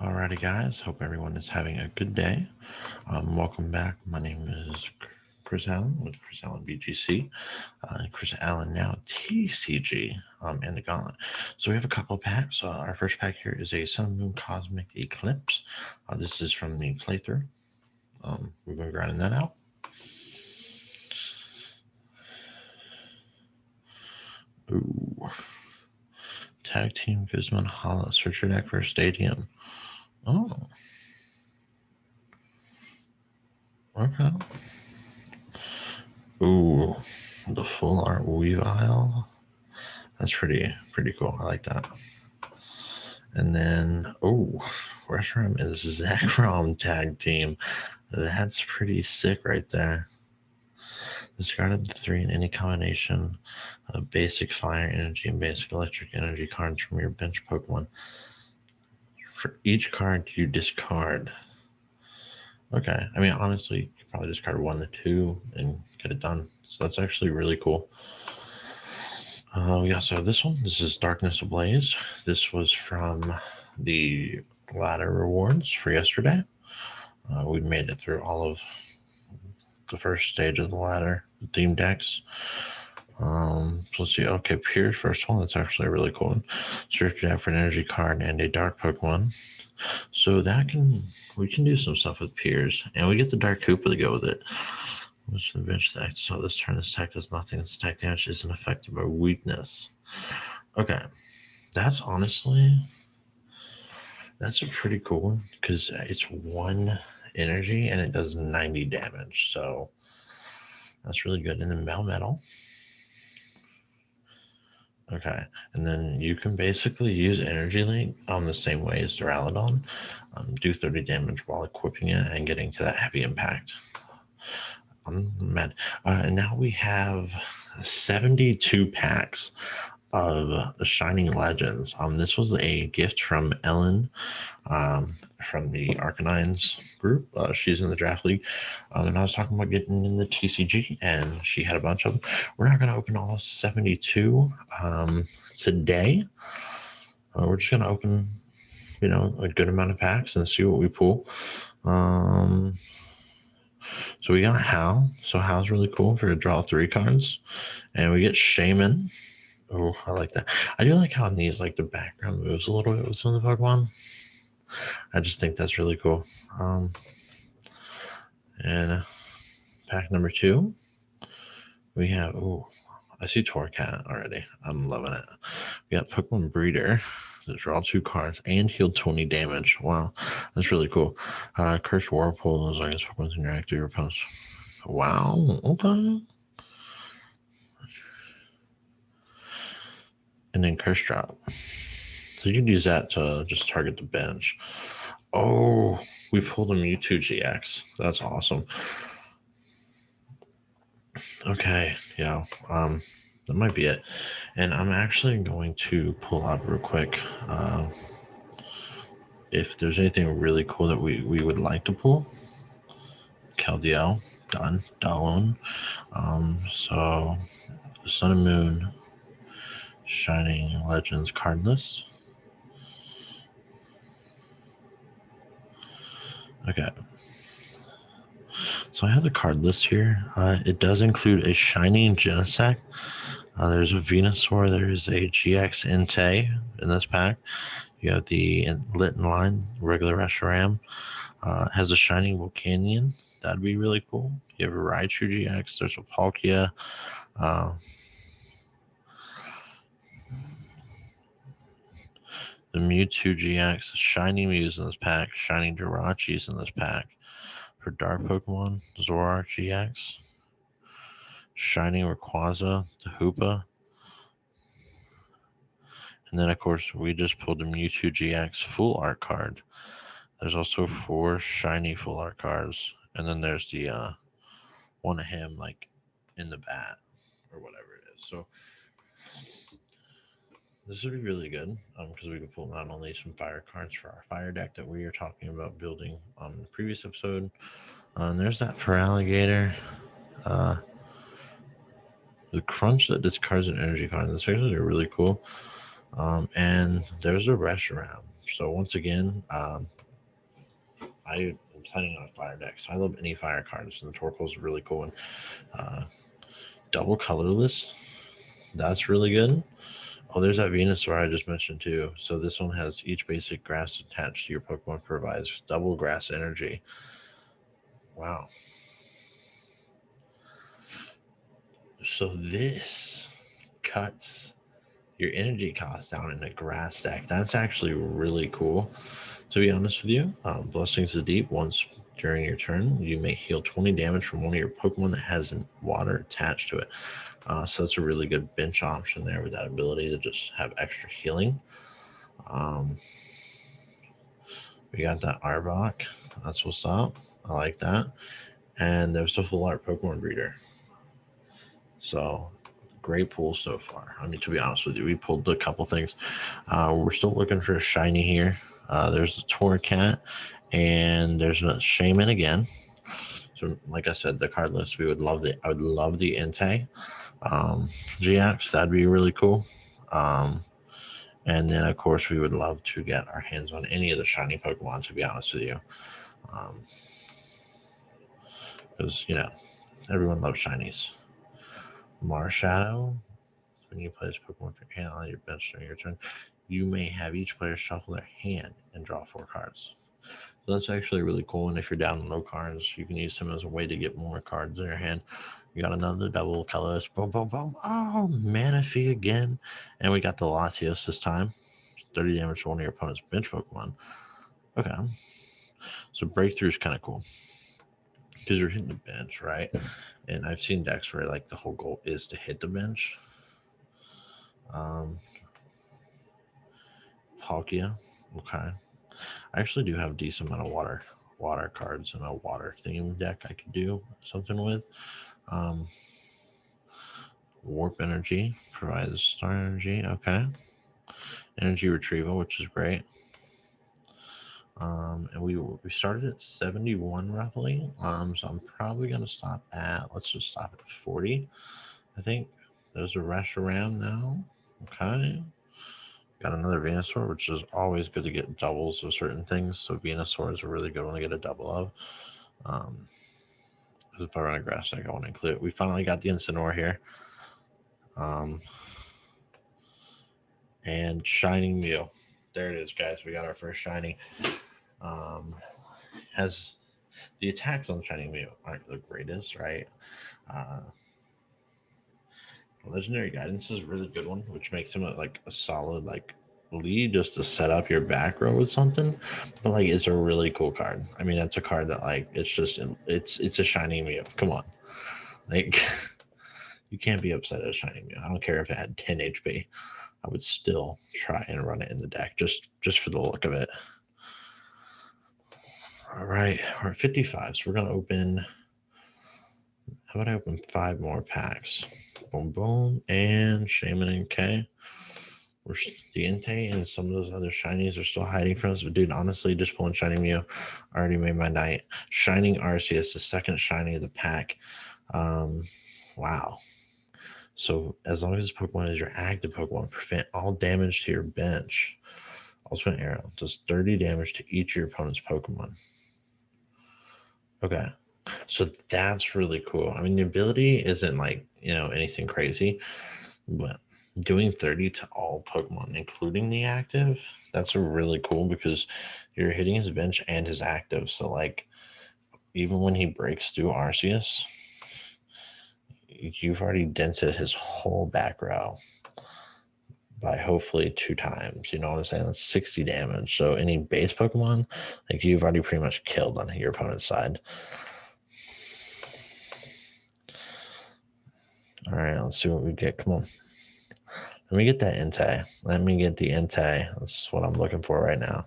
Alrighty, guys. Hope everyone is having a good day. Welcome back. My name is Chris Allen with Chris Allen BGC. Chris Allen now TCG and the Gauntlet. So we have a couple of packs. Our first pack here is a Sun and Moon Cosmic Eclipse. This is from the playthrough. We've been grinding that out. Ooh. Tag Team Guzman Hala. Search your deck for a stadium. Oh. Okay. Ooh, the full art Weavile. That's pretty cool. I like that. And then, Reshiram is Zekrom tag team. That's pretty sick right there. Discard up to 3 in any combination of basic fire energy and basic electric energy cards from your bench Pokemon. For each card you discard. Okay, I mean, honestly, you could probably discard 1 to 2 and get it done. So that's actually really cool. We also have this one. This is Darkness Ablaze. This was from the ladder rewards for yesterday. We made it through all of the first stage of the ladder theme decks. So let's see. Okay, Pierce, first one. That's actually a really cool one. Search out for an energy card and a dark Pokemon. So we can do some stuff with Pierce, and we get the Dark Koopa to go with it. Which the bench attack. So this turn, this attack does nothing. This attack damage isn't affected by weakness. Okay, that's a pretty cool one because it's 1 energy and it does 90 damage. So that's really good. And then Melmetal. Okay, and then you can basically use Energy Link the same way as Duraludon. Do 30 damage while equipping it and getting to that heavy impact. I'm mad. And now we have 72 packs of the Shining Legends. This was a gift from Ellen from the Arcanines group. She's in the draft league. And I was talking about getting in the TCG, and she had a bunch of them. We're not going to open all 72 today. We're just going to open, a good amount of packs and see what we pull. So we got Hal. So Hal's really cool for to draw 3 cards. And we get Shaman. Oh, I like that. I do like how it needs the background moves a little bit with some of the Pokemon. I just think that's really cool. And pack number 2, we have, I see Torcat already. I'm loving it. We got Pokemon Breeder to draw 2 cards and heal 20 damage. Wow, that's really cool. Curse Whirlpool as long as Pokemon's interact with your opponents. Wow, okay. And then Curse Drop. So you can use that to just target the bench. Oh, we pulled a Mewtwo GX. That's awesome. Okay, yeah. That might be it. And I'm actually going to pull up real quick. If there's anything really cool that we would like to pull. Keldiel, done. Done. So Sun and Moon, Shining Legends card list. Okay. So I have the card list here. It does include a Shining Genesect. There's a Venusaur. There's a GX Entei in this pack. You have the Litten line, regular Reshiram. Has a Shining Volcanion. That'd be really cool. You have a Raichu GX. There's a Palkia. The Mewtwo GX, Shiny Mews in this pack, Shining Jirachis in this pack. For Dark Pokemon, Zoroark GX, Shining Rayquaza, Hoopa. And then, of course, we just pulled the Mewtwo GX Full Art card. There's also 4 Shiny Full Art cards. And then there's the one of him, in the bat, or whatever it is. So this would be really good because we can pull not only some fire cards for our fire deck that we are talking about building on the previous episode. And there's that for Alligator. The Crunch that discards an energy card. That's actually really cool. And there's a Reshiram. So once again, I am planning on a fire deck. So I love any fire cards, and the Torkoal is a really cool one. Uh, Double colorless, that's really good. Oh, there's that Venusaur I just mentioned too. So this one has each basic grass attached to your Pokemon provides double grass energy. Wow. So this cuts your energy cost down in a grass deck. That's actually really cool. To be honest with you, Blessings of the Deep, once during your turn, you may heal 20 damage from one of your Pokemon that has water attached to it. So that's a really good bench option there with that ability to just have extra healing. Um, we got that Arbok. That's what's up. I like that. And there's a full art Pokemon breeder. So great pull so far. I mean, to be honest with you, we pulled a couple things. We're still looking for a shiny here. There's a Torcat, and there's a Shaman again. So, like I said, the card list, we would love the. I would love the Entei, GX. That'd be really cool. Um, and then, of course, we would love to get our hands on any of the shiny Pokemon. To be honest with you, because everyone loves shinies. Marshadow. When you play this Pokemon from your hand on your bench during your turn, you may have each player shuffle their hand and draw 4 cards. So that's actually really cool. And if you're down low cards, you can use them as a way to get more cards in your hand. You got another double colorless. Boom, boom, boom. Oh, Manaphy again. And we got the Latios this time. 30 damage to one of your opponent's bench Pokemon. Okay. So breakthrough is kind of cool because you're hitting the bench, right? And I've seen decks where like the whole goal is to hit the bench. Um, Palkia. Okay. I actually do have a decent amount of water cards and a water theme deck I could do something with. Um, Warp Energy provides star energy. Okay. Energy retrieval, which is great. And we started at 71 roughly. So I'm probably gonna stop at, let's just stop at 40. I think there's a rush around now. Okay. Got another Venusaur, which is always good to get doubles of certain things. So Venusaur is a really good one to get a double of. Um, if I run a grass deck, I want to include it. We finally got the Incineroar here. Um, and Shining Mew. There it is, guys. We got our first shiny. Has the attacks on Shining Mew aren't the greatest, right? Uh, Legendary Guidance is a really good one, which makes him like a solid like lead just to set up your back row with something. But like, it's a really cool card. I mean, that's a card that like it's a Shining Mew. Come on, like you can't be upset at a Shining Mew. I don't care if it had 10 HP. I would still try and run it in the deck just for the look of it. All right, we're at 55, so we're gonna open. How about I open 5 more packs? Boom, boom, and Shaman and K. We're the Entei and some of those other shinies are still hiding from us. But dude, honestly, just pulling Shining Mew already made my night. Shining Arceus, the second shiny of the pack. Um, wow. So as long as this Pokemon is your active Pokemon, prevent all damage to your bench. Ultimate Arrow does 30 damage to each of your opponent's Pokemon. Okay. So that's really cool. I mean, the ability isn't like, anything crazy, but doing 30 to all Pokemon, including the active, that's a really cool because you're hitting his bench and his active. So, like, even when he breaks through Arceus, you've already dented his whole back row by hopefully 2 times. You know what I'm saying? That's 60 damage. So any base Pokemon, like you've already pretty much killed on your opponent's side. All right, let's see what we get. Come on. Let me get that Entei. Let me get the Entei. That's what I'm looking for right now.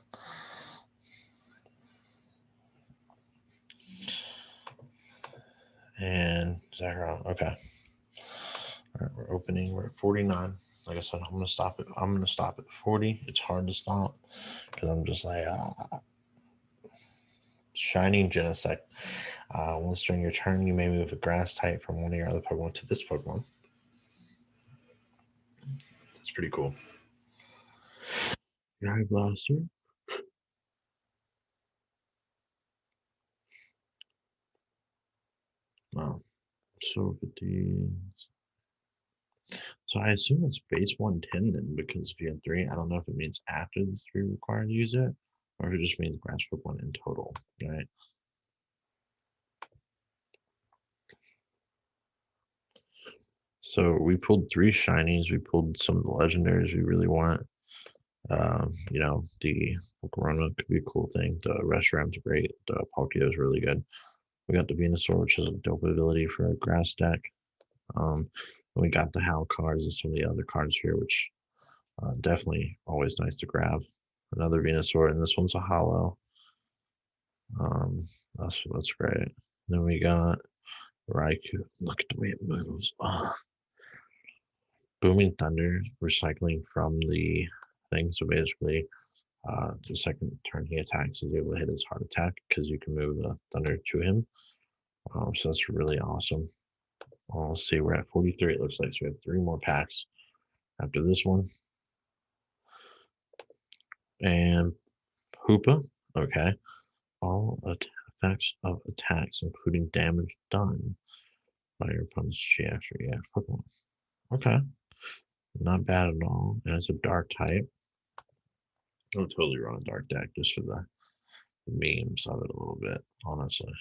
And Zekrom. Okay. All right, we're opening. We're at 49. Like I said, I'm gonna stop it. I'm gonna stop at 40. It's hard to stop because I'm just like Shining Genesect. Once during your turn, you may move a grass type from one of your other Pokemon to this Pokemon. That's pretty cool. Dry Blaster. So 50. So I assume it's base 110 then, because if you had three, I don't know if it means after the three required to use it, or if it just means grass book one in total, right? So we pulled three shinies. We pulled some of the legendaries we really want. The Corona could be a cool thing. The Reshiram's great. The Palkia is really good. We got the Venusaur, which is a dope ability for a grass deck. Um, and we got the Howl cards and some of the other cards here, which definitely always nice to grab. Another Venusaur, and this one's a hollow. That's great. Then we got Raikou. Look at the way it moves. Booming Thunder, recycling from the thing. So basically, the second turn he attacks, he's able to hit his heart attack because you can move the Thunder to him. So that's really awesome. Let's see, we're at 43, it looks like. So we have three more packs after this one. And Hoopa, okay. All effects of attacks, including damage done by your opponent's GX or EX Pokemon. Okay, not bad at all. And it's a dark type. I'll totally run a dark deck just for the memes of it a little bit, honestly.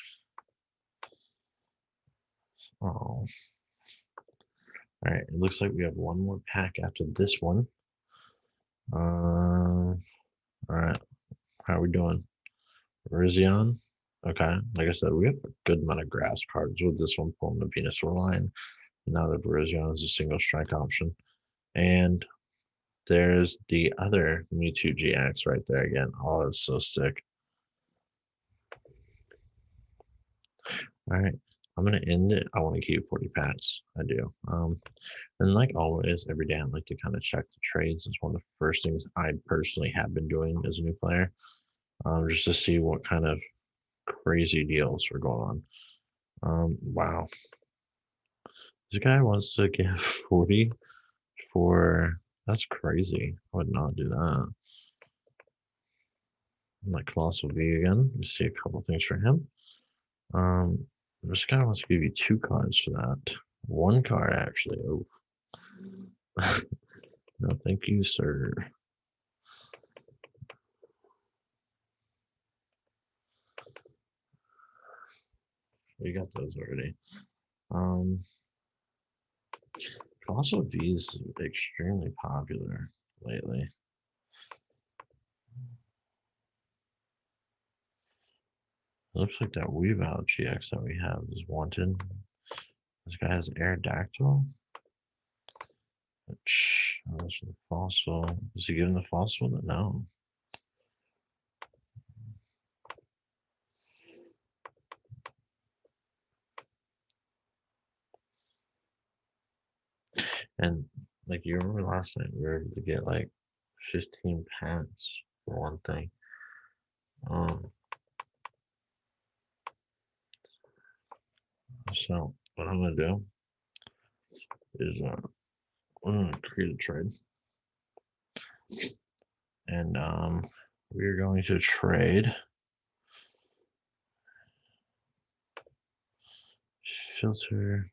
Oh, all right. It looks like we have one more pack after this one. All right. How are we doing? Rizion. Okay. Like I said, we have a good amount of grass cards with this one pulling the Venusaur line. Now that Virizion is a single strike option. And there's the other Mewtwo GX right there again. Oh, that's so sick. All right. I'm gonna end it. I want to keep 40 packs. I do. And like always, every day I like to kind of check the trades. It's one of the first things I personally have been doing as a new player, just to see what kind of crazy deals are going on. Wow, this guy wants to give 40 for. That's crazy. I would not do that. Like Colossal V again. Let me see a couple things for him. This guy wants to give you two cards for that. One card actually. Oh, no, thank you, sir. We got those already. Colossal V is extremely popular lately. It looks like that Weavile GX that we have is wanted. This guy has Aerodactyl. Which, that's the fossil. Is he giving the fossil? No. And like you remember last night, we were able to get like 15 pants for one thing. Um, so what I'm gonna do is I'm gonna create a trade, and we're going to trade filter.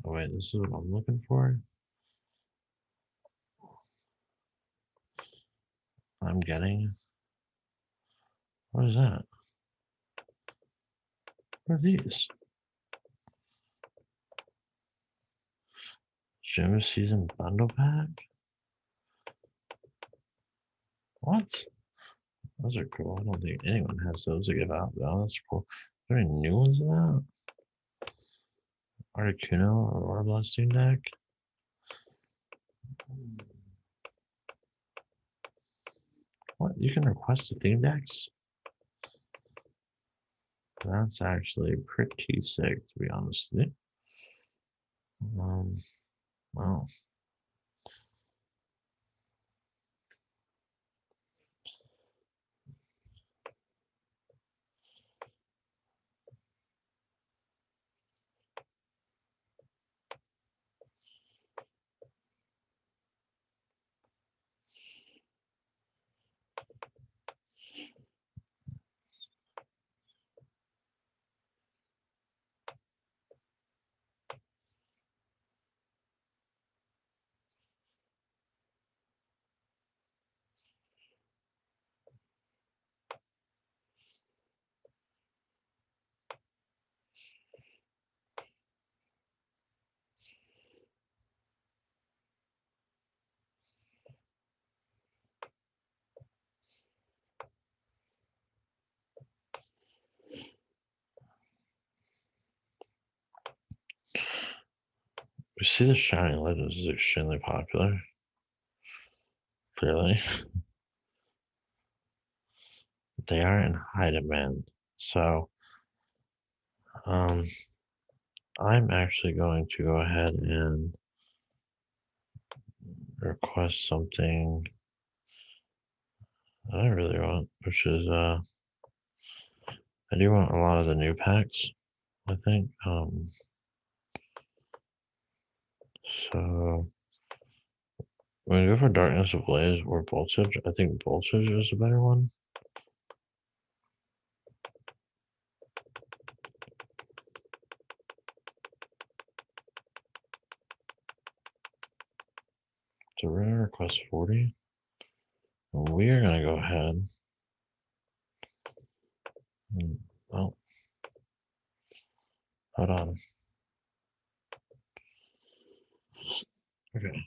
Oh wait, this is what I'm looking for. I'm getting. What is that? What are these? Gym season bundle pack? What? Those are cool. I don't think anyone has those to give out though. That's cool. Are there any new ones in that? Articuno or Aura Blasting deck? What? You can request the theme decks? That's actually pretty sick, to be honest with you. Wow. We see the Shining Legends is extremely popular. Clearly, they are in high demand. So, um, I'm actually going to go ahead and request something I really want, which is I do want a lot of the new packs, I think. So when we go for Darkness Ablaze or Voltage, I think Voltage is a better one. So we're gonna request 40. We are gonna go ahead. Oh, hold on. Okay,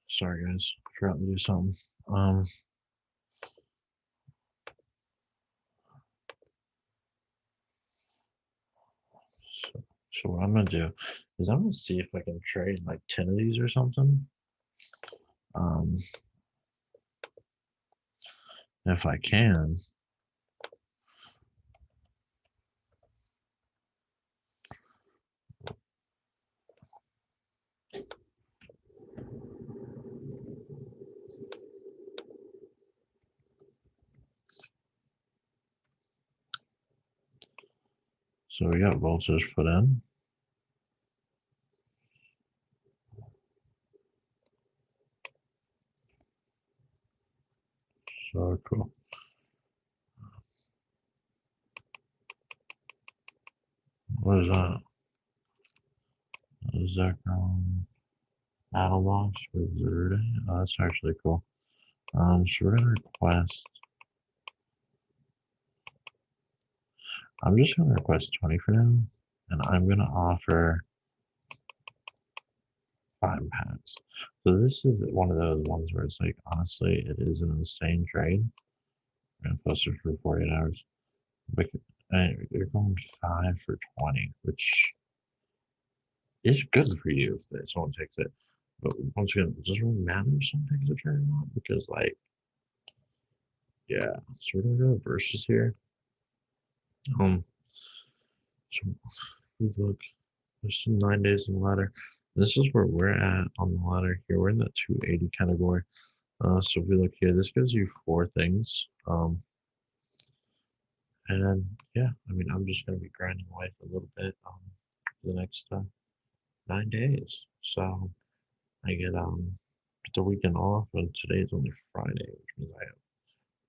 sorry guys, forgot to do something. So what I'm gonna do is I'm gonna see if I can trade like 10 of these or something. Um, if I can, so we got Voltage put in. So cool. What is that? Is that battle box with Verde? Oh, that's actually cool. So we're gonna request. I'm just gonna request 20 for now, and I'm gonna offer 5 packs. So this is one of those ones where it's like, honestly, it is an insane trade. We're gonna post it for 48 hours. But you're going 5 for 20, which is good for you if someone takes it. But once again, it doesn't really matter if someone takes a trade or not because, like, yeah. So we're gonna go versus here. So we look. There's some 9 days on the ladder. This is where we're at on the ladder here. We're in that 280 category. So if we look here, this gives you 4 things. And yeah, I mean, I'm just going to be grinding away for a little bit for the next 9 days. So I get the weekend off, and today's only Friday, which means I have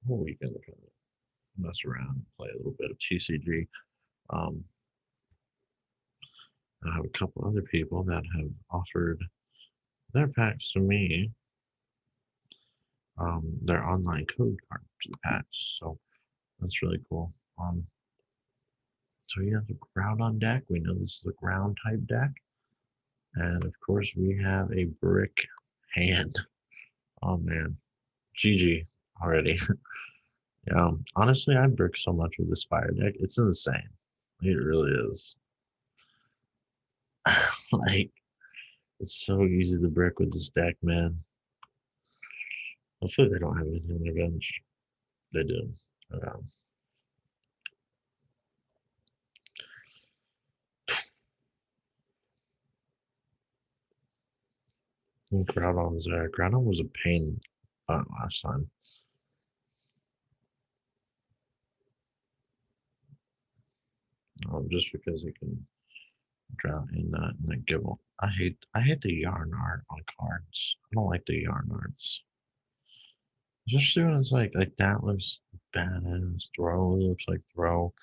a whole weekend to kind of mess around and play a little bit of TCG. Um, I have a couple other people that have offered their packs to me, their online code card to the packs. So that's really cool. So you have the ground on deck. We know this is a ground type deck. And of course, we have a brick hand. Oh man, GG already. Honestly, I brick so much with this fire deck. It's insane. It really is. Like, it's so easy to brick with this deck, man. Hopefully, they don't have anything on their bench. They do. Groudon's there. Groudon was a pain last time. Just because he can drown in that Gibble. I hate the yarn art on cards. I don't like the yarn arts. Especially when it's like that looks badass. Throw looks like throw.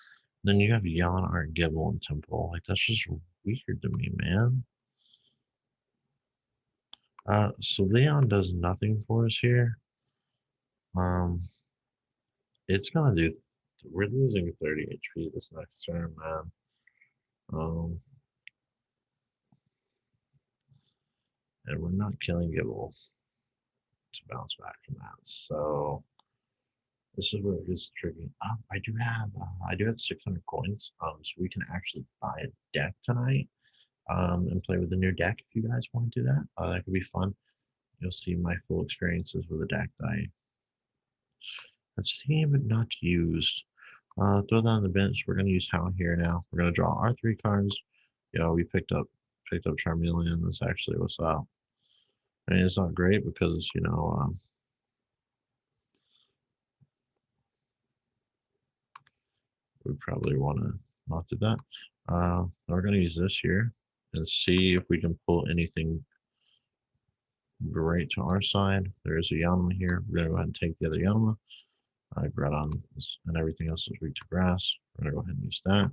Then you have yarn art Gibble and Temple. Like that's just weird to me, man. So Leon does nothing for us here. Um, it's gonna do. We're losing 30 HP this next turn, man. Um, and we're not killing Gibble to bounce back from that. So this is where it gets tricky. I do have 600 coins. So we can actually buy a deck tonight and play with the new deck if you guys want to do that. That could be fun. You'll see my full experiences with the deck that I've seen but not used. Throw that on the bench. We're gonna use Hound here now. We're gonna draw our 3 cards. We picked up Charmeleon. That's actually what's up. I mean, it's not great because we probably want to not do that. We're gonna use this here and see if we can pull anything right to our side. There is a Yanma here. We're gonna go ahead and take the other Yanma. Groudon and everything else is weak to grass. We're gonna go ahead and use that.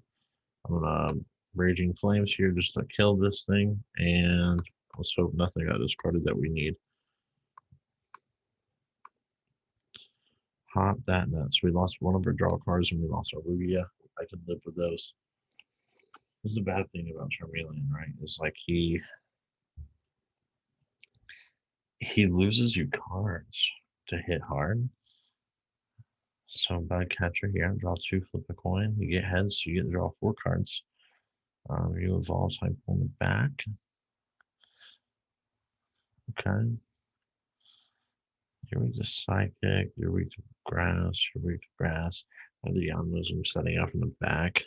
I'm gonna Raging Flames here just to kill this thing, and let's hope nothing got discarded that we need. Hot that nuts. We lost one of our draw cards and we lost our Lugia. I can live with those. This is the bad thing about Charmeleon, right? It's like he loses you cards to hit hard. So bad catcher here. Draw 2, flip a coin. You get heads, so you get to draw 4 cards. You evolve, so I pull it back. Okay. You're weak to Psychic, you're weak to Grass, you're weak to Grass. And the Yanmas I'm setting up in the back.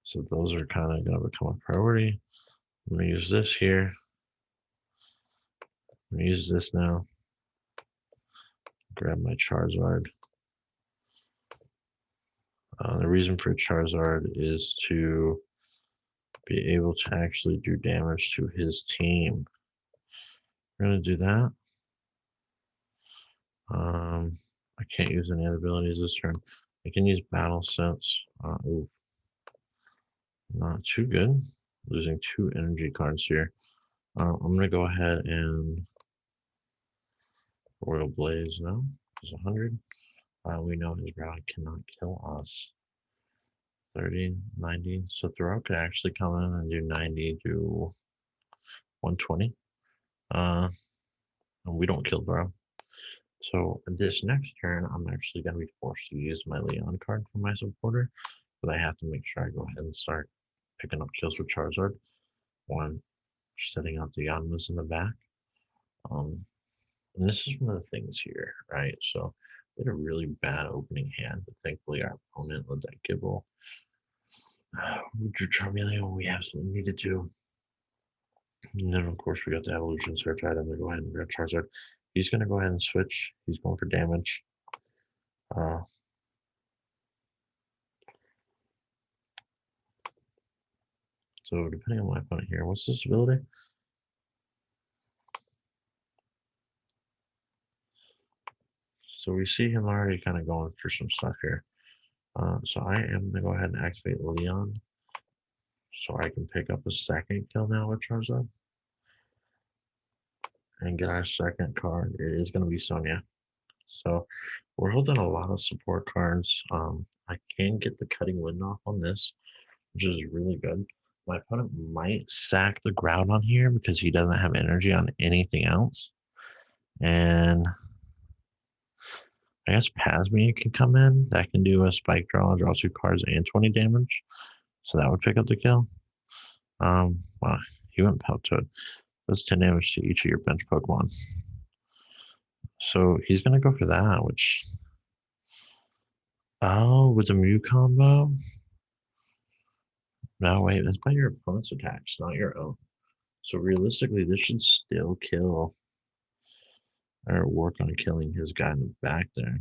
So those are kind of going to become a priority. I'm going to use this here. I'm going to use this now. Grab my Charizard. The reason for Charizard is to be able to actually do damage to his team. We're going to do that. I can't use any other abilities this turn. I can use Battle Sense. Ooh, not too good. Losing 2 energy cards here. I'm going to go ahead and Royal Blaze now. It's 100. We know his Ground cannot kill us. 30, 90. So Thoreau could actually come in and do 90 to 120. And we don't kill Thoreau. So this next turn, I'm actually going to be forced to use my Leon card for my supporter. But I have to make sure I go ahead and start picking up kills with Charizard. One, setting up the Yanmas in the back. And this is one of the things here, right? So we had a really bad opening hand, but thankfully our opponent let that Gibble. We drew Charmeleon, we absolutely needed to. And then, of course, we got the Evolution Search item to go ahead and grab Charizard. He's going to go ahead and switch. He's going for damage. So depending on my opponent here, what's this ability? So we see him already kind of going for some stuff here. So I am going to go ahead and activate Leon. So I can pick up a second kill now with Charizard. And get our second card. It is going to be Sonia. So we're holding a lot of support cards. I can get the Cutting Wind off on this, which is really good. My opponent might sack the Groudon here because he doesn't have energy on anything else. And I guess Pasmia can come in. That can do a Spike Draw, draw 2 cards, and 20 damage. So that would pick up the kill. Well, he went Paltoad. Does 10 damage to each of your bench Pokemon. So he's going to go for that, which... Oh, with the Mew combo? No, wait, that's by your opponent's attacks, not your own. So realistically, this should still kill or work on killing his guy in the back there.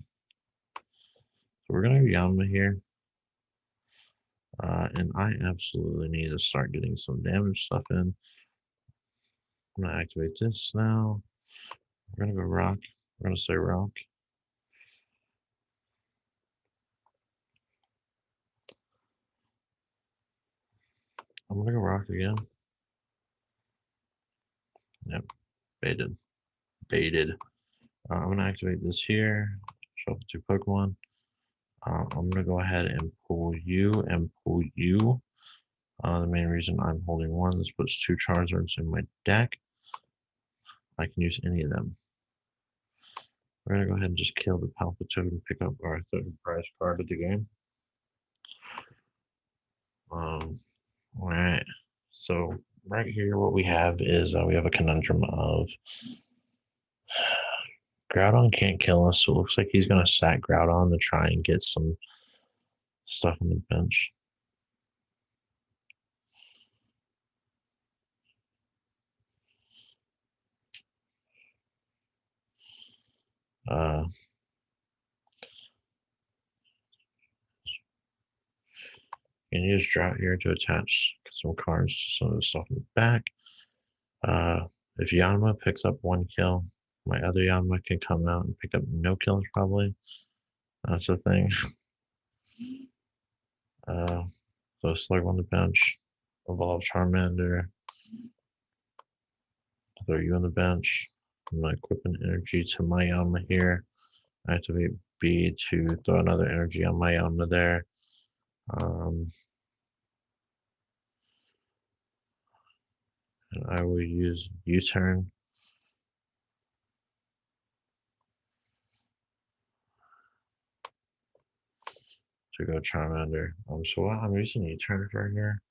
So we're going to have Yanma here. And I absolutely need to start getting some damage stuff in. I'm going to activate this now. We're going to go Rock. We're going to say Rock. I'm going to go Rock again. Yep, baited. I'm going to activate this here. Show up 2 Pokemon. I'm going to go ahead and pull you and pull you. The main reason I'm holding one, this puts 2 Charizards in my deck. I can use any of them. We're going to go ahead and just kill the Palpitoad and pick up our 3rd prize card of the game. Alright. So right here, what we have is we have a conundrum of Groudon can't kill us, so it looks like he's going to sack Groudon to try and get some stuff on the bench. Uh, you can use Drought here to attach some cards to some of the stuff in the back. If Yanma picks up 1 kill, my other Yanma can come out and pick up no kills probably. That's the thing. So Slug on the bench, Evolve Charmander, throw you on the bench. I'm gonna equip an energy to my Yanma here. Activate B to throw another energy on my Yanma there. And I will use U-turn to go Charmander. So what I'm using U-turn for here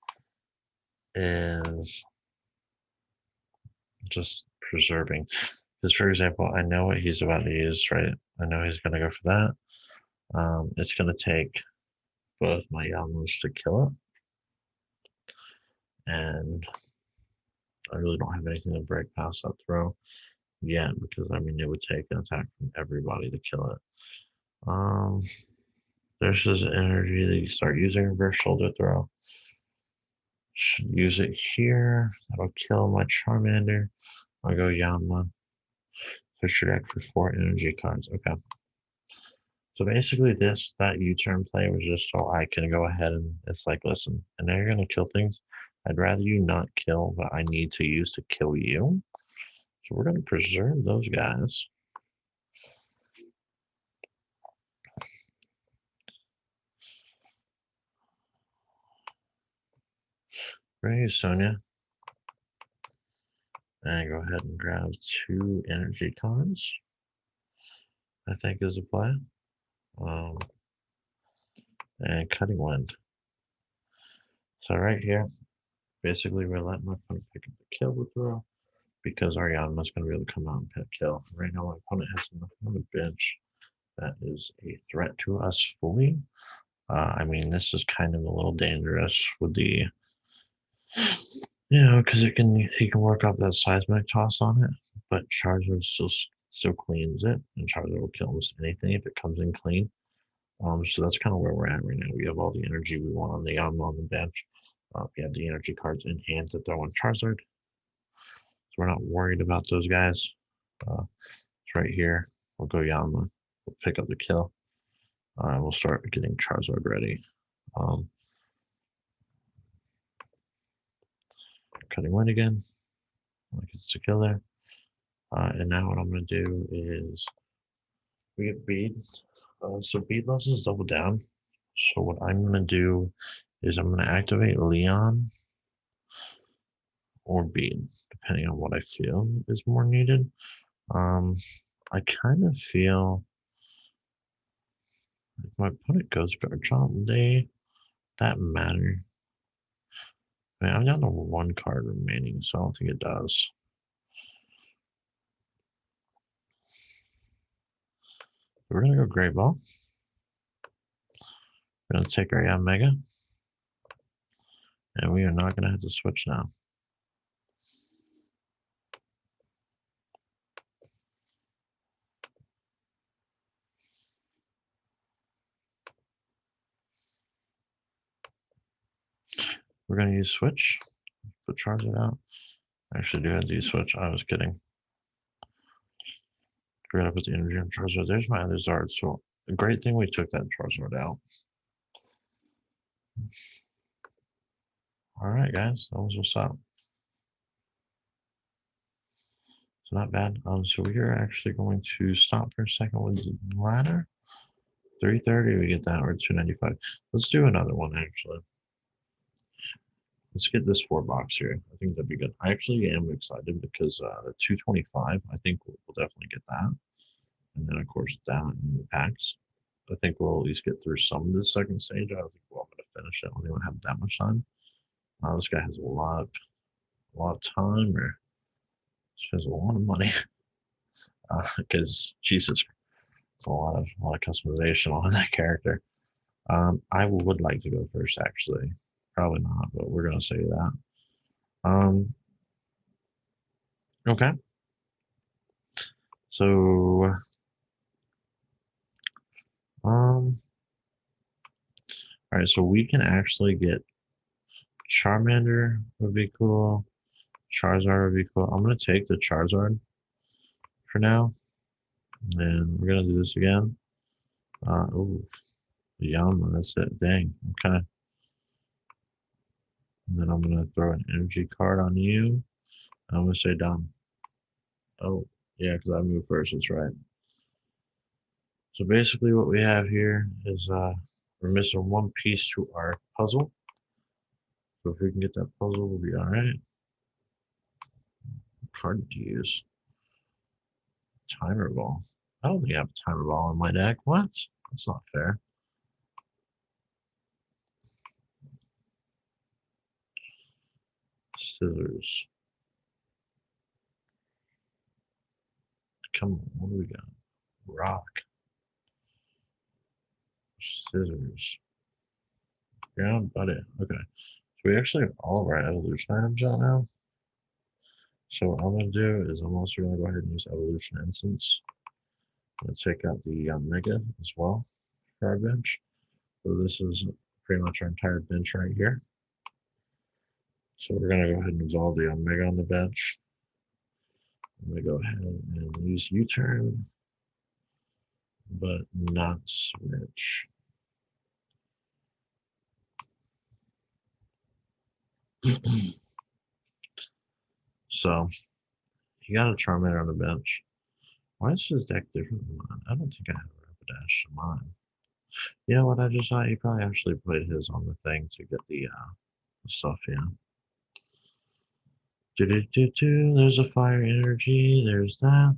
is just preserving. Because for example, I know what he's about to use, right? I know he's gonna go for that. It's gonna take both my Yanmas to kill it, and I really don't have anything to break past that throw yet, because I mean it would take an attack from everybody to kill it. There's this energy that you start using reverse shoulder throw. Should use it here. That'll kill my Charmander. I'll go Yanma. Push your deck for 4 energy cards. Okay. So basically that U-turn play was just so I can go ahead and it's like, listen, and now you're gonna kill things. I'd rather you not kill what I need to use to kill you. So we're gonna preserve those guys. We're gonna use Sonya. And go ahead and grab 2 energy cards. I think is a play. And Cutting Wind. So right here, basically we're letting my opponent pick up the kill with throw because Ariana's going to be able to come out and pick kill. Right now my opponent has enough on the bench that is a threat to us fully. I mean, this is kind of a little dangerous with the, because he can work up that seismic toss on it, but Charizard still cleans it, and Charizard will kill almost anything if it comes in clean. So that's kind of where we're at right now. We have all the energy we want on the bench. We have the energy cards in hand to throw on Charizard. So we're not worried about those guys. It's right here. We'll go Yanma. We'll pick up the kill. We'll start getting Charizard ready. Cutting Wind again. Like it's to kill there. And now what I'm going to do is we get Bead. So Bead lets us double down. So what I'm going to do is I'm going to activate Leon or Bead, depending on what I feel is more needed. I kind of feel if my opponent goes Garchomp, that matter. I mean, I'm down to 1 card remaining, so I don't think it does. We're gonna go Great Ball. We're gonna take our Mega, and we are not gonna have to switch now. We're gonna use Switch. Put Charizard out. I actually do have to use Switch. I was kidding. We're gonna put the energy on Charizard. There's my other Zard. So the great thing we took that Charizard out. All right, guys, that was what's up. So not bad. So we are actually going to stop for a second with the ladder. 330, we get that, or 295. Let's do another one actually. Let's get this 4-box here. I think that'd be good. I actually am excited because the 225, I think we'll definitely get that. And then, of course, down in the packs. I think we'll at least get through some of the second stage. I don't think we're all going to finish it. I don't think we'll have that much time. This guy has a lot of time, or she has a lot of money. Because Jesus, it's a lot of customization on that character. I would like to go first, actually. Probably not, but we're gonna say that. Um, okay. So, all right. So we can actually get Charmander would be cool. Charizard would be cool. I'm gonna take the Charizard for now, and we're gonna do this again. Oh, Yum, that's it. Dang. Okay. And then I'm gonna throw an energy card on you. I'm gonna say done. Oh, yeah, because I moved first. That's right. So basically, what we have here is we're missing one piece to our puzzle. So if we can get that puzzle, we'll be all right. Card to use. Timer ball. I don't think I have a timer ball in my deck. What? That's not fair. Scissors. Come on, what do we got? Rock. Scissors. Ground, buddy. Okay. So we actually have all of our evolution items out now. So what I'm going to do is I'm also going to go ahead and use evolution instance. I'm going to take out the Mega as well for our bench. So this is pretty much our entire bench right here. So we're going to go ahead and evolve the Omega on the bench. I'm going to go ahead and use U-turn, but not switch. So he got a Charmander on the bench. Why is his deck different than mine? I don't think I have a Rapidash in mine. You know what I just thought? He probably actually played his on the thing to get the stuff, yeah. There's a fire energy, there's that.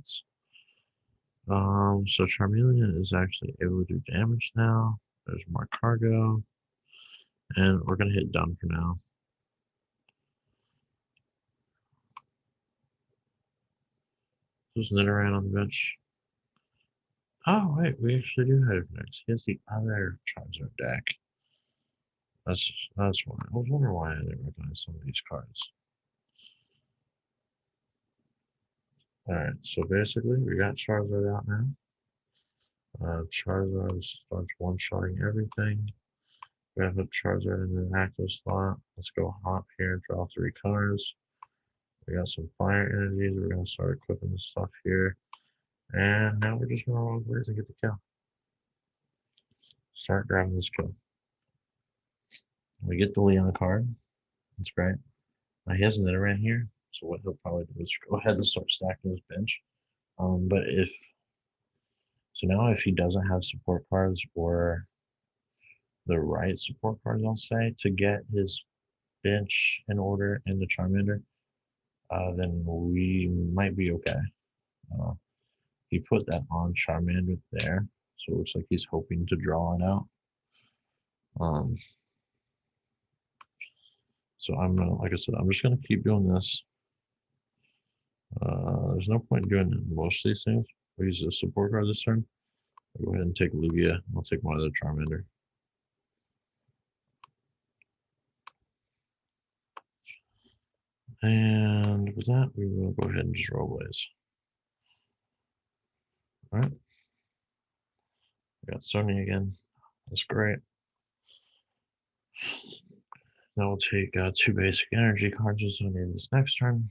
So Charmeleon is actually able to do damage now. There's more cargo. And we're gonna hit done for now. There's Nidoran on the bench. Oh wait, we actually do have next. He has the other Charizard deck. That's why. I was wondering why I didn't recognize some of these cards. Alright, so basically we got Charizard out now. Charizard starts one-shotting everything. We have a Charizard in the active slot. Let's go hop here, draw 3 cards. We got some fire energies. We're gonna start equipping the stuff here. And now we're just gonna roll over and get the kill. Start grabbing this kill. We get the Leon card. That's great. He has an Nidoran here, so what he'll probably do is go ahead and start stacking his bench. But now if he doesn't have support cards or the right support cards, I'll say, to get his bench in order in the Charmander, then we might be okay. Uh, he put that on Charmander there, so it looks like he's hoping to draw it out. So I'm gonna, like I said, I'm just gonna keep doing this. There's no point in doing most of these things. We'll use a support card this turn. I'll go ahead and take Lugia. I'll take one of the Charmander. And with that, we will go ahead and just roll Blaze. All right. We got Sony again. That's great. Now we'll take 2 basic energy cards with Sony this next turn.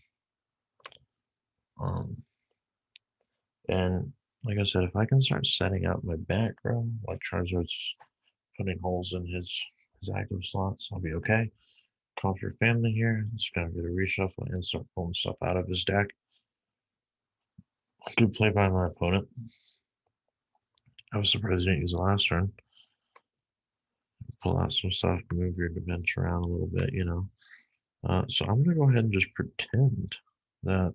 And like I said, if I can start setting up my back row, like Charizard's putting holes in his active slots, I'll be okay. Call for family here. It's gonna get a reshuffle and start pulling stuff out of his deck. Good play by my opponent. I was surprised he didn't use the last turn. Pull out some stuff to move your bench around a little bit, you know. So I'm gonna go ahead and just pretend that.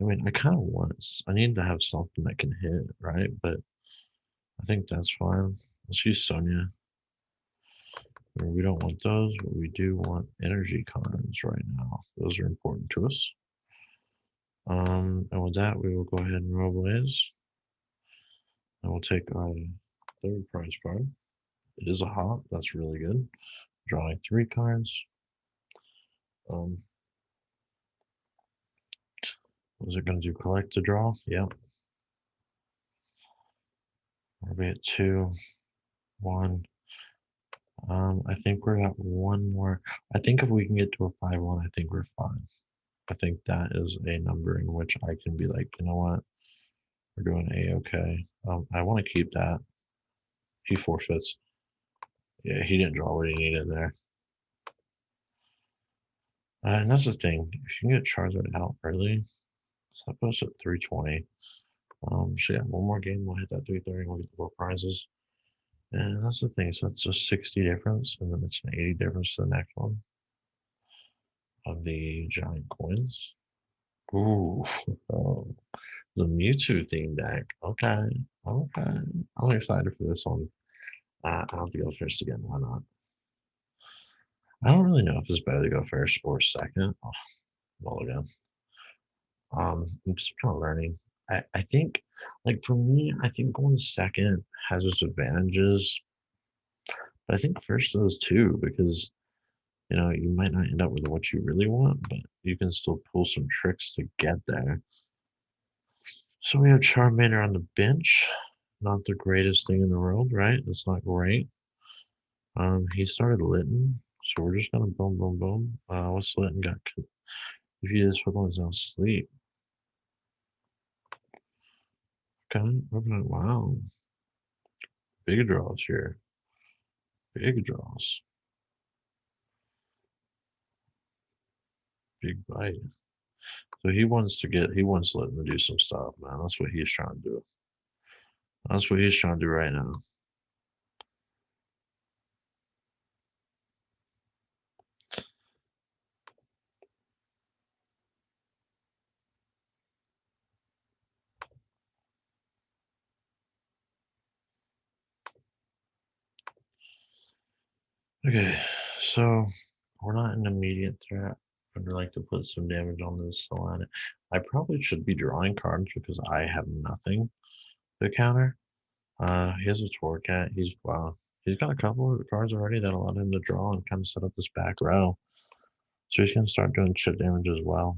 I mean, I kind of want. I need to have something that can hit, right? But I think that's fine. Let's use Sonya. We don't want those, but we do want energy cards right now. Those are important to us. And with that, we will go ahead and roll Blaze. And we'll take our third prize card. It is a hop. That's really good. Drawing 3 cards. Was it going to do collect to draw? Yep. We'll be at 2, 1. I think we're at 1 more. I think if we can get to a 5-1, I think we're fine. I think that is a number in which I can be like, you know what? We're doing A-okay. I want to keep that. He forfeits. Yeah, he didn't draw what he needed there. And that's the thing. If you can get Charizard out early, so that puts us at 320. So yeah, one more game, we'll hit that 330, we'll get the 4 prizes. And that's the thing, so that's a 60 difference, and then it's an 80 difference to the next one of the giant coins. Ooh, oh, the Mewtwo theme deck. Okay, okay. I'm excited for this one. I'll have to go first again. Why not? I don't really know if it's better to go first or second. Oh, well, again. I'm just kind of learning. I think, like for me, I think going second has its advantages, but I think first does too because you might not end up with what you really want, but you can still pull some tricks to get there. So we have Charmander on the bench. Not the greatest thing in the world, right? It's not great. He started Litten, so we're just gonna boom, boom, boom. What's Litten got? If you just put on his own sleep. Okay, wow. Big draws here. Big draws. Big bite. So he wants Litten to do some stuff, man. That's what he's trying to do. That's what he's trying to do right now. Okay, so we're not an immediate threat. I'd like to put some damage on this Solana. I probably should be drawing cards because I have nothing to counter. He has a Torcat. He's got a couple of cards already that allowed him to draw and kind of set up this back row. So he's gonna start doing chip damage as well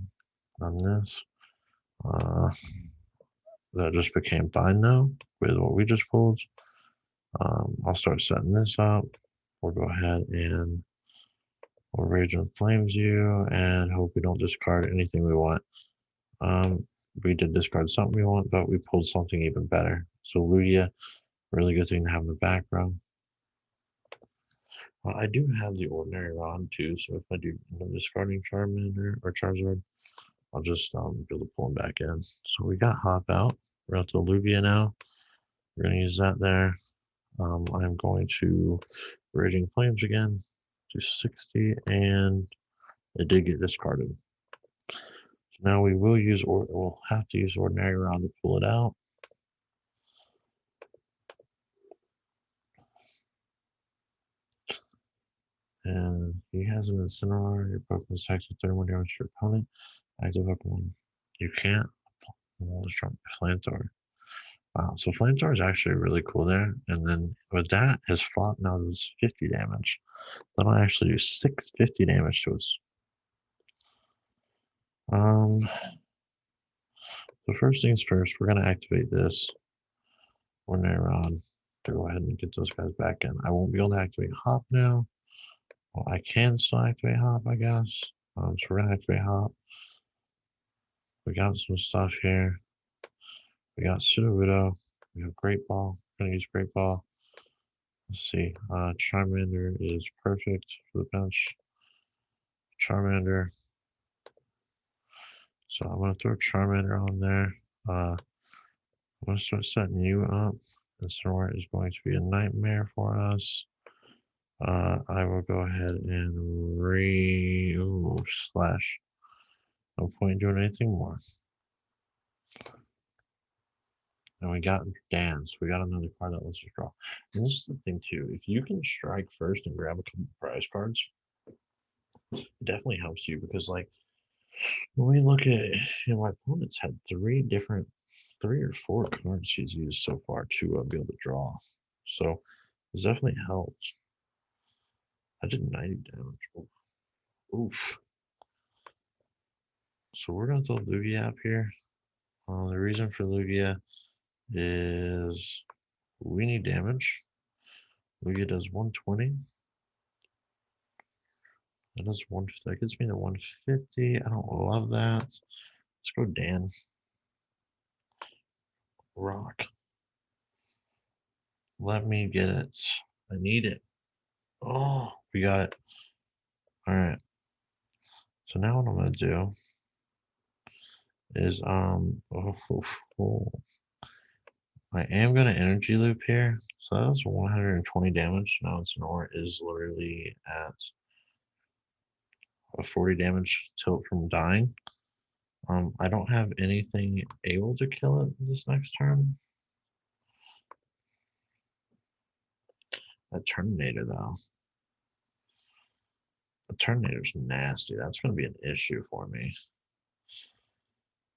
on this. That just became fine though with what we just pulled. I'll start setting this up. We'll go ahead and we'll Rage and Flames you and hope we don't discard anything we want. We did discard something we want, but we pulled something even better. So Lugia, really good thing to have in the background. I do have the Ordinary Rod too, so if I do end up discarding Charmander or Charizard, I'll just be able to pull them back in. So we got Hop out. We're out to Lugia now. We're going to use that there. I'm going to Raging Flames again to 60, and it did get discarded. So now we'll have to use Ordinary Rod to pull it out. And he has an Incineroar. Your Pokemon attacks with 31 damage to your opponent. Active Pokemon. You can't. Well, let's try Flamethrower. Wow, so Flamethrower is actually really cool there. And then with that, his flop now does 50 damage. That'll actually do 650 damage to us. So first things first, we're gonna activate this Ordinary Rod to go ahead and get those guys back in. I won't be able to activate Hop now. Well, I can still activate Hop, I guess. So we're gonna activate Hop. We got some stuff here. We got Sudowoodo. We have Great Ball. We're gonna use Great Ball. Let's see. Charmander is perfect for the bench. Charmander. So I'm gonna throw Charmander on there. I'm gonna start setting you up. This is going to be a nightmare for us. I will go ahead and slash. No point doing anything more. And we got dance. We got another card that lets us draw. And this is the thing too. If you can strike first and grab a couple prize cards, it definitely helps you because like when we look at my opponent's had three or four cards he's used so far to be able to draw. So it's definitely helped. I did 90 damage. Oof. Oof. So we're gonna throw Lugia up here. The reason for Lugia is we need damage. Lugia does 120. That does that gets me to 150. I don't love that. Let's go Dan. Rock. Let me get it. I need it. Oh, we got it. All right. So now what I'm gonna do is I am gonna energy loop here. So that was 120 damage. Now Sonora is literally at a 40 damage tilt from dying. I don't have anything able to kill it this next turn. That Terminator though. The Terminator's nasty. That's gonna be an issue for me.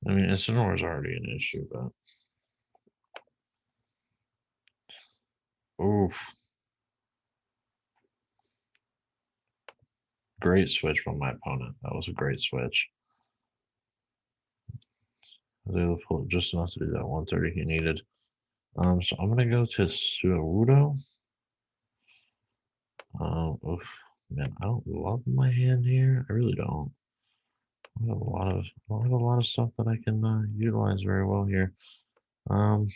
I mean, Sonora's already an issue, but oof. Great switch from my opponent. That was a great switch. I was able to pull just enough to do that 130 he needed. So I'm gonna go to Suarudo. Oof, man, I don't love my hand here. I really don't. I have a lot of stuff that I can utilize very well here. Um,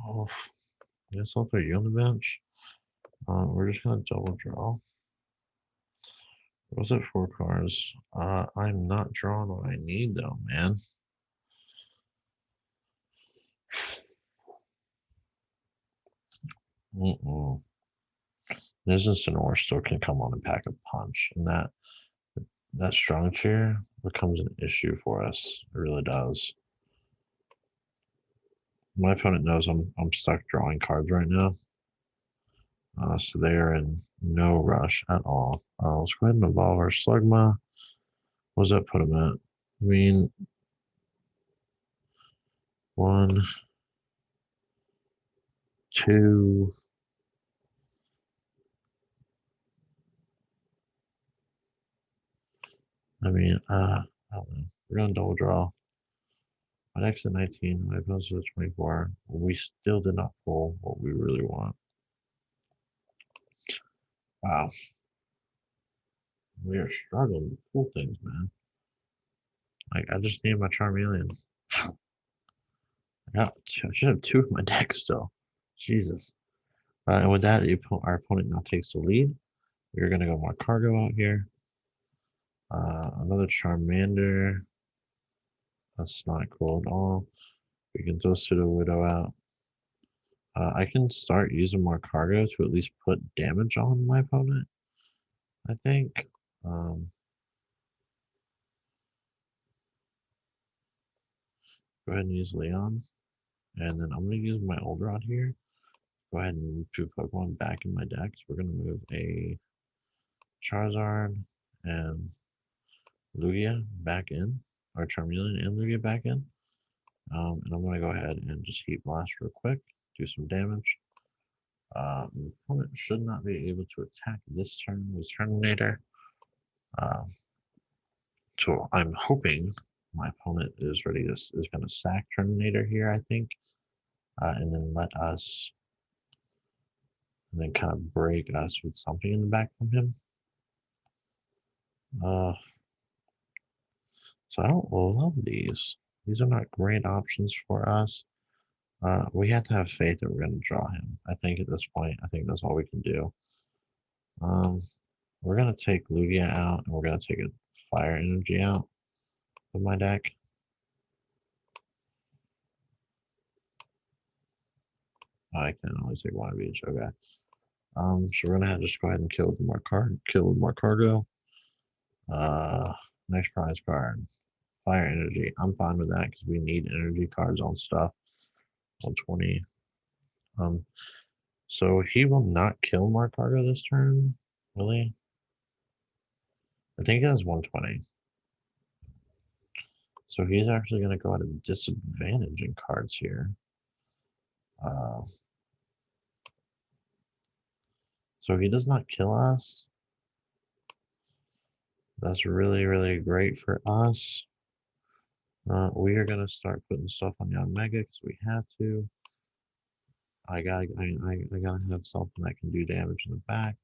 oh, I guess I'll throw you on the bench. We're just gonna double draw. Was it 4 cards? I'm not drawing what I need though, man. Mm-mm. This and Sonora still can come on and pack a punch, and that strong chair becomes an issue for us. It really does. My opponent knows I'm stuck drawing cards right now, so they are in no rush at all. Let's go ahead and evolve our Slugma. What does that put him at? I mean, 1, 2. I mean, I don't know. We're gonna double draw. My next at 19, my opponent's at 24. We still did not pull what we really want. Wow. We are struggling to pull things, man. Like, I just need my Charmeleon. I should have 2 of my deck still. Jesus. And with that, our opponent now takes the lead. We're going to go more cargo out here. Another Charmander. That's not cool at all. We can throw Pseudo Widow out. I can start using more cargo to at least put damage on my opponent, I think. Go ahead and use Leon. And then I'm going to use my old rod here. Go ahead and move 2 Pokemon back in my deck. So we're going to move a Charizard and Lugia back in, or Charmeleon and Lugia back in. And I'm going to go ahead and just Heat Blast real quick, do some damage. My opponent should not be able to attack this turn with Terminator. So I'm hoping my opponent is ready to is going to sack Terminator here, I think, and then let us, and then kind of break us with something in the back from him. So I don't love these. These are not great options for us. We have to have faith that we're going to draw him. I think at this point, I think that's all we can do. We're going to take Lugia out, and we're going to take a Fire Energy out of my deck. I can only take 1 of each. Okay. So we're going to just go ahead and kill with more cargo. Next prize card. Fire energy. I'm fine with that because we need energy cards on stuff. 120. Um, so he will not kill Markarga this turn. Really? I think he has 120. So he's actually going to go at a disadvantage in cards here. Uh, so he does not kill us. That's really, really great for us. We are going to start putting stuff on the Omega because we have to. I gotta have something that can do damage in the back.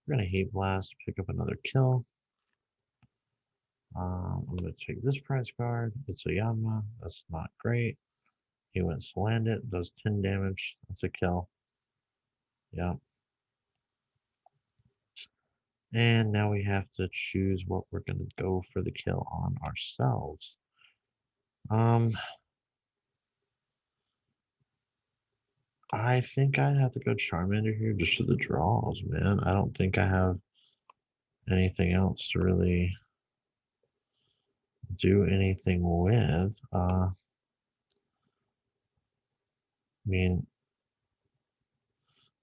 We're gonna Heat Blast, pick up another kill. I'm gonna take this prize card. It's a Yama. That's not great. He went slant it, does 10 damage. That's a kill. Yeah. And now we have to choose what we're gonna go for the kill on ourselves. I think I have to go Charmander here just for the draws, man. I don't think I have anything else to really do anything with. I mean,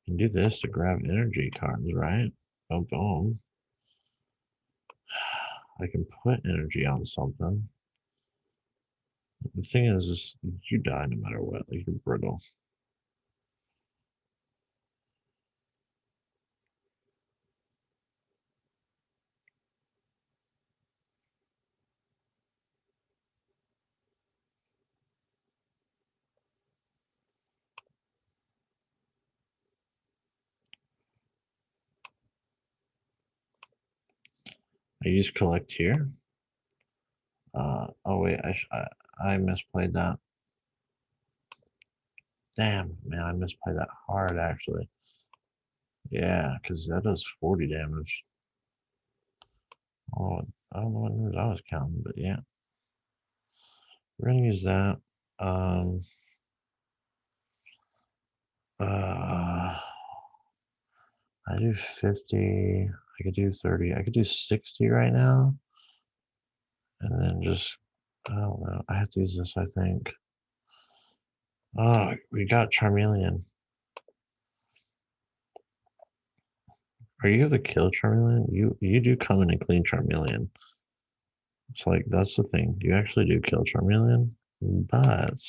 I can do this to grab energy cards, right? Boom, boom. I can put energy on something. The thing is you die no matter what. Like, you're brittle. I use collect here. Oh wait, I misplayed that. Damn, man, I misplayed that hard actually. Yeah, because that does 40 damage. Oh, I don't know what numbers I was counting, but yeah. We're gonna use that. Um, uh, I do 50. I could do 30. I could do 60 right now. And then just, I don't know. I have to use this, I think. Oh, we got Charmeleon. Are you the kill Charmeleon? You do come in and clean Charmeleon. It's like, that's the thing. You actually do kill Charmeleon, but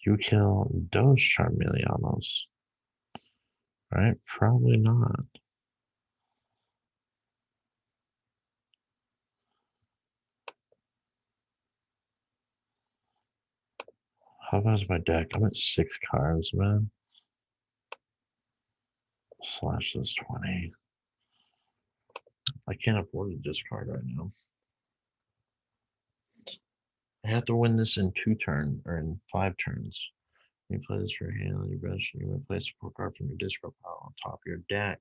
you kill those Charmeleonos, right? Probably not. How about my deck? I'm at 6 cards, man. Slash this 20. I can't afford to discard right now. I have to win this in 2 turns or in 5 turns. You play this for your hand on your bench, and you may play a support card from your discard pile on top of your deck.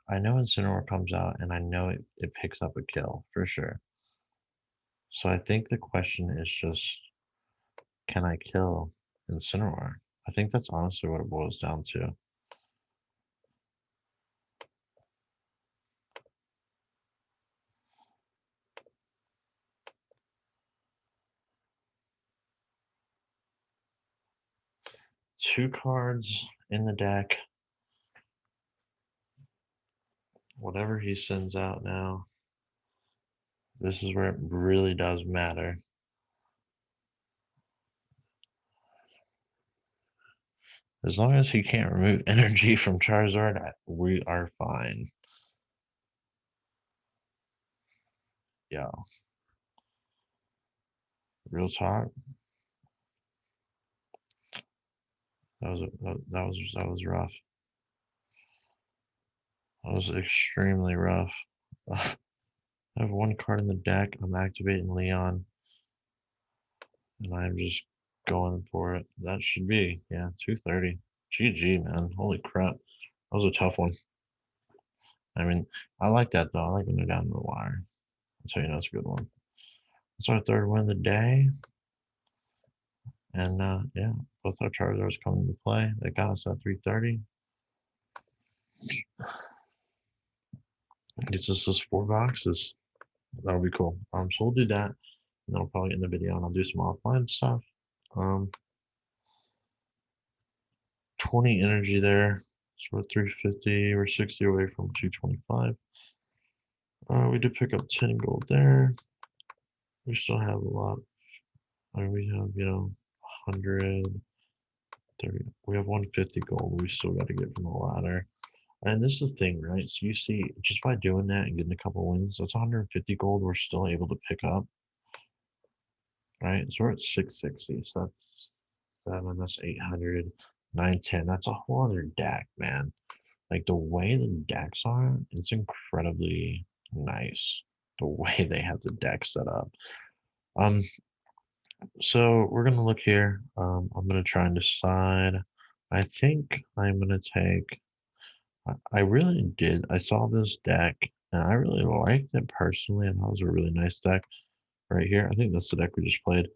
I know Incineroar comes out, and I know it picks up a kill for sure. So I think the question is just, can I kill Incineroar? I think that's honestly what it boils down to. Two cards in the deck. Whatever he sends out now, this is where it really does matter. As long as he can't remove energy from Charizard, we are fine. Yeah. Real talk. That was rough. That was extremely rough. I have 1 card in the deck. I'm activating Leon, and I'm just going for it. That should be, yeah, 230. GG, man. Holy crap. That was a tough one. I mean, I like that, though. I like when they're down to the wire. So, you know, it's a good one. That's our 3rd win of the day. And, yeah, both our Charizards come into play. They got us at 330. Gets us those 4 boxes. That'll be cool. So we'll do that, and then I'll probably end the video and I'll do some offline stuff. Um, 20 energy there. So we're 350. We're 60 away from 225. We did pick up 10 gold there. We still have a lot. We have, 130. We have 150 gold. We still got to get from the ladder. And this is the thing, right? So you see, just by doing that and getting a couple wins, that's 150 gold we're still able to pick up, right? So we're at 660. So that's 7, that's 800, 910. That's a whole other deck, man. Like the way the decks are, it's incredibly nice. The way they have the deck set up. Um, so we're gonna look here. I'm gonna try and decide. I think I'm gonna take. I really did. I saw this deck and I really liked it personally, and that was a really nice deck right here. I think that's the deck we just played.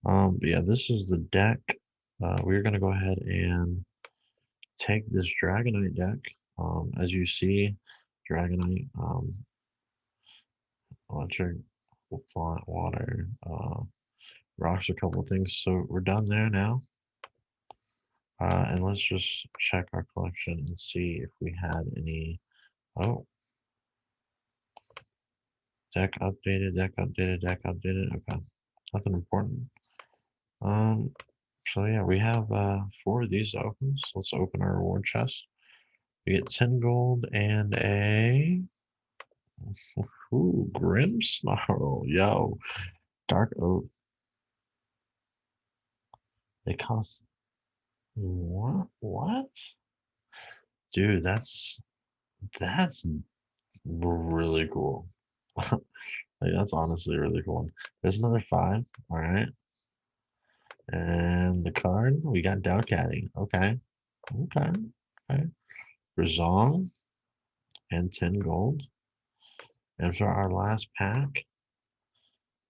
But yeah, this is the deck. We're gonna go ahead and take this Dragonite deck. As you see, Dragonite, electric, flying water, rocks, a couple things. So we're done there now. And let's just check our collection and see if we had any. Oh, deck updated, deck updated, deck updated. Okay, nothing important. Um, so yeah, we have 4 of these open. So let's open our reward chest. We get 10 gold and a Grim Snarl. Yo, Dark Oak. They cost what? What? Dude, that's really cool. Like, that's honestly really cool. There's another 5. All right. And the card, we got Caddy. Okay. Okay. Okay. Brazong and 10 gold. And for our last pack,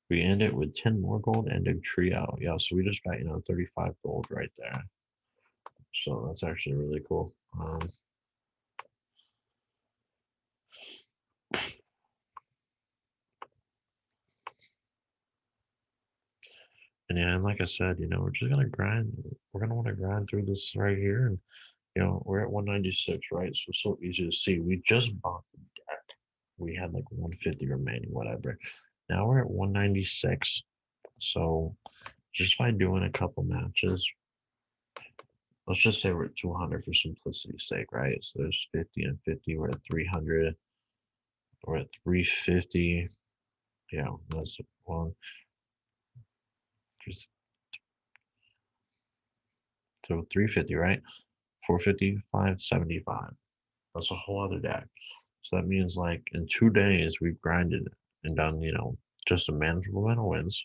we end it with 10 more gold and a trio. Yeah, so we just got, 35 gold right there. So that's actually really cool. And yeah, and like I said, we're just gonna grind. We're gonna want to grind through this right here, and we're at 196, right? So it's so easy to see. We just bought the deck. We had like 150 remaining, whatever. Now we're at 196. So just by doing a couple matches, let's just say we're at 200 for simplicity's sake, right? So there's 50 and 50. We're at 300. We're at 350. Yeah, that's one. Just so 350, right? 450, 575. That's a whole other deck. So that means like in 2 days we've grinded and done, just a manageable amount of wins.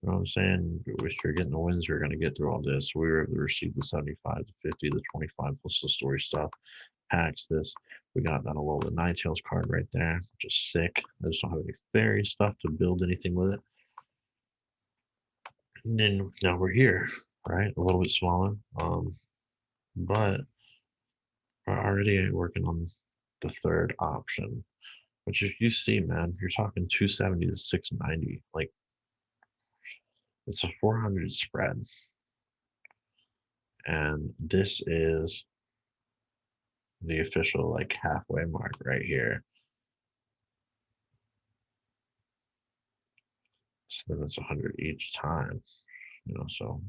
You know what I'm saying? If you're getting the wins, you're gonna get through all this. We were able to receive the 75, the 50, the 25 plus the story stuff. Packs this. We got that a little bit Ninetales card right there, which is sick. I just don't have any fairy stuff to build anything with it. And then now we're here, right? A little bit smaller. But we're already working on the third option, which if you see, man, you're talking 270 to 690. Like it's a 400 spread. And this is the official like halfway mark right here. So then it's 100 each time, so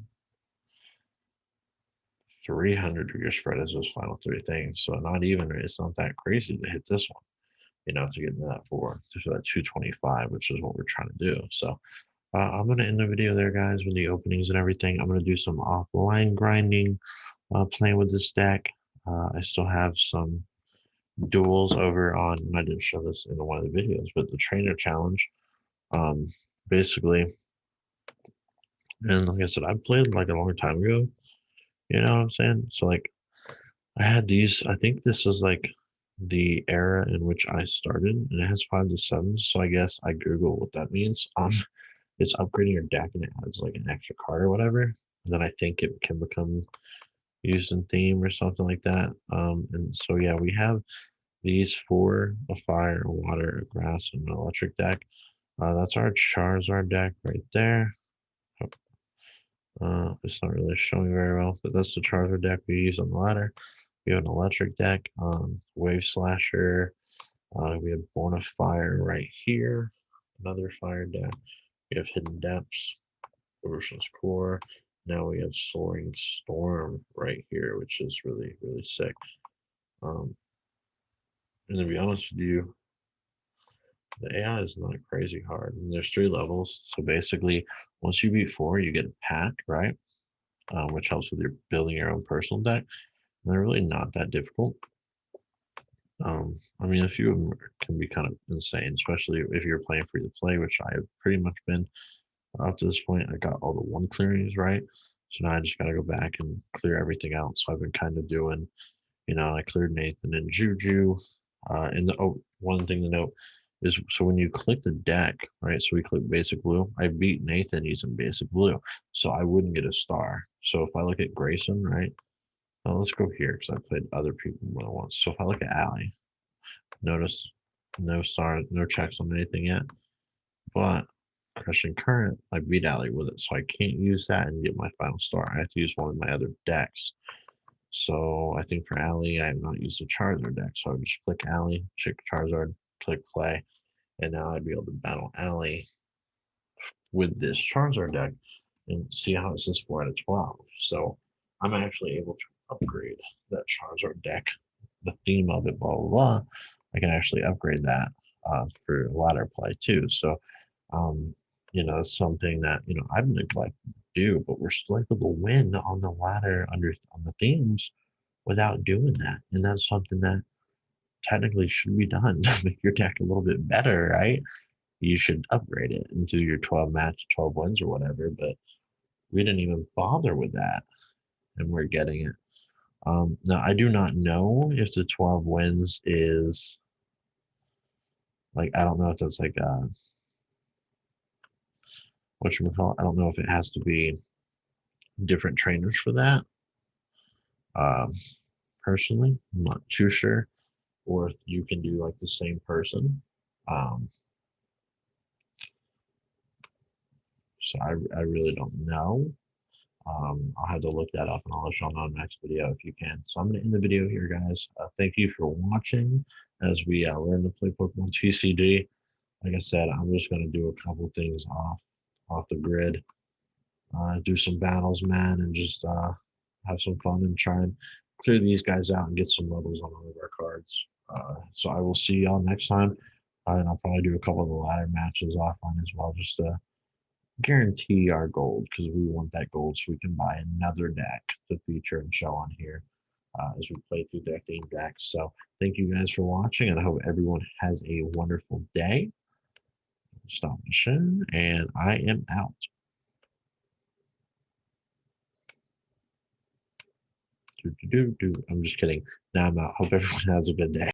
300 of your spread is those final 3 things. So not even, it's not that crazy to hit this one, to get into that to that 225, which is what we're trying to do. So I'm going to end the video there, guys, with the openings and everything. I'm going to do some offline grinding, playing with this deck. I still have some duels over on, I didn't show this in one of the videos, but the trainer challenge. Basically, and like I said, I played like a long time ago. You know what I'm saying? So like I had these, I think this is like the era in which I started, and it has 5 to 7. So I guess I Google what that means. It's upgrading your deck and it adds like an extra card or whatever. And then I think it can become used in theme or something like that. And so yeah, we have these four, a fire, a water, a grass, and an electric deck. That's our Charizard deck right there. It's not really showing very well, but that's the Charizard deck we use on the ladder. We have an electric deck, Wave Slasher. We have Born of Fire right here, another fire deck. We have Hidden Depths, Ocean's Core. Now we have Soaring Storm right here, which is really, really sick. And to be honest with you, the AI is not crazy hard. And there's 3 levels. So basically, once you beat 4, you get a pack, right? Which helps with your building your own personal deck. And they're really not that difficult. I mean, a few of them can be kind of insane, especially if you're playing free to play, which I have pretty much been up to this point. I got all the 1 clearings right. So now I just got to go back and clear everything out. So I've been kind of doing, I cleared Nathan and Juju. And one thing to note is, so when you click the deck, right? So we click basic blue. I beat Nathan using basic blue, so I wouldn't get a star. So if I look at Grayson, right? Well, let's go here because I played other people more than once. So if I look at Allie, notice no stars, no checks on anything yet. But Crushing Current, I beat Allie with it, so I can't use that and get my final star. I have to use one of my other decks. So I think for Allie, I have not used the Charizard deck. So I would just click Allie, check Charizard, click play, and now I'd be able to battle Allie with this Charizard deck and see how it says 4 out of 12. So I'm actually able to upgrade that Charizard deck, the theme of it, blah, blah, blah. I can actually upgrade that for ladder play too. So, it's something that, I've neglected to do, but we're still able to win on the ladder on the themes without doing that. And that's something that technically should be done to make your deck a little bit better, right? You should upgrade it and do your 12 wins or whatever. But we didn't even bother with that, and we're getting it. Now, I do not know if the 12 wins is like, I don't know if that's like, whatchamacallit. I don't know if it has to be different trainers for that. Um, Personally, I'm not too sure. Or if you can do like the same person. Um, so I really don't know. I'll have to look that up and I'll let y'all know in the next video if you can. So I'm going to end the video here, guys. Thank you for watching as we learn to play Pokemon TCG. Like I said, I'm just going to do a couple things off the grid, do some battles, man, and just have some fun and try and clear these guys out and get some levels on all of our cards. So I will see y'all next time, and I'll probably do a couple of the ladder matches offline as well, just to guarantee our gold, because we want that gold so we can buy another deck to feature and show on here as we play through their theme decks. So thank you guys for watching, and I hope everyone has a wonderful day. Stop mission, and I am out. I'm just kidding. Now I'm out. Hope everyone has a good day.